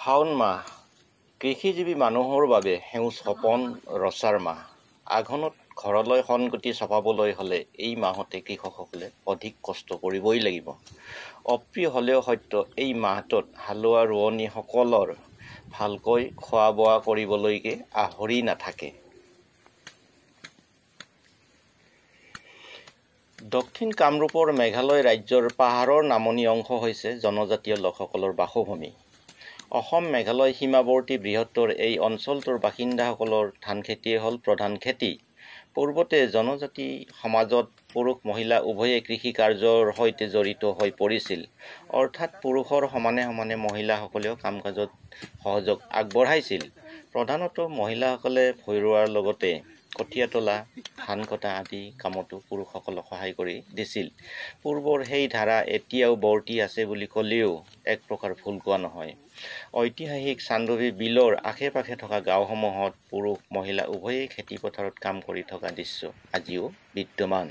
শাওণ মাহ কৃষিজীৱী মানুহৰ বাবে সেউজ সপন ৰচাৰ মাহ। আঘোণত ঘৰলৈ সনগতি চপাবলৈ হ'লে এই মাহতে কৃষকসকলে অধিক কষ্ট কৰিবই লাগিব। অপ্ৰিয় হ'লেও সত্য, এই মাহটোত হালোৱা ৰোৱনীসকলৰ ভালকৈ খোৱা বোৱা কৰিবলৈকে আহৰি নাথাকে। দক্ষিণ কামৰূপৰ মেঘালয় ৰাজ্যৰ পাহাৰৰ নামনি অংশ হৈছে জনজাতীয় লোকসকলৰ বাসভূমি। অসম মেঘালয় সীমাৱৰ্তী বৃহত্তৰ এই অঞ্চলটোৰ বাসিন্দাসকলৰ ধান খেতিয়ে হ'ল প্ৰধান খেতি। পূৰ্বতে জনজাতি সমাজত পুৰুষ মহিলা উভয়ে কৃষি কাৰ্যৰ সৈতে জড়িত হৈ পৰিছিল। অৰ্থাৎ পুৰুষৰ সমানে সমানে মহিলাসকলেও কাম কাজত সহযোগ আগবঢ়াইছিল। প্ৰধানতঃ মহিলাসকলে ভূঁই ৰোৱাৰ লগতে কঠীয়া তোলা, ধান কটা আদি কামতো পুৰুষসকলক সহায় কৰি দিছিল। পূৰ্বৰ সেই ধাৰা এতিয়াও বৰ্তি আছে বুলি ক'লেও এক প্ৰকাৰ ভুল কোৱা নহয়। ঐতিহাসিক চান্দৱী বিলৰ আশে পাশে থকা গাঁওসমূহত পুৰুষ মহিলা উভয়েই খেতি পথাৰত কাম কৰি থকা দৃশ্য আজিও বিদ্যমান।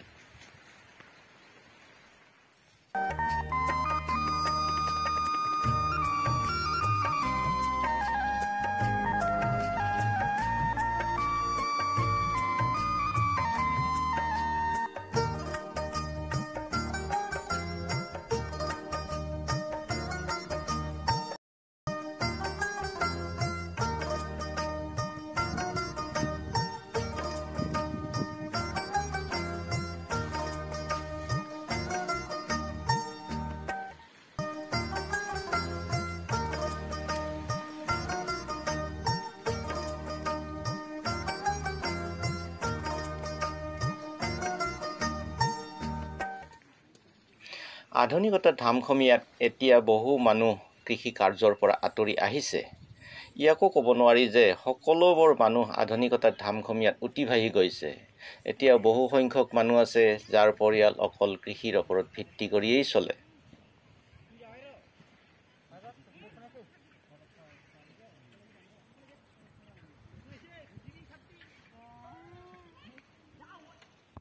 আধুনিকতাৰ ধামখমিয়াত এতিয়া বহু মানুহ কৃষি কাৰ্যৰ পৰা আঁতৰি আহিছে। ইয়াকো ক'ব নোৱাৰি যে সকলোবোৰ মানুহ আধুনিকতাৰ ধামখমিয়াত উটি ভাহি গৈছে। এতিয়া বহু সংখ্যক মানুহ আছে যাৰ পৰিয়াল অকল কৃষিৰ ওপৰত ভিত্তি কৰিয়েই চলে।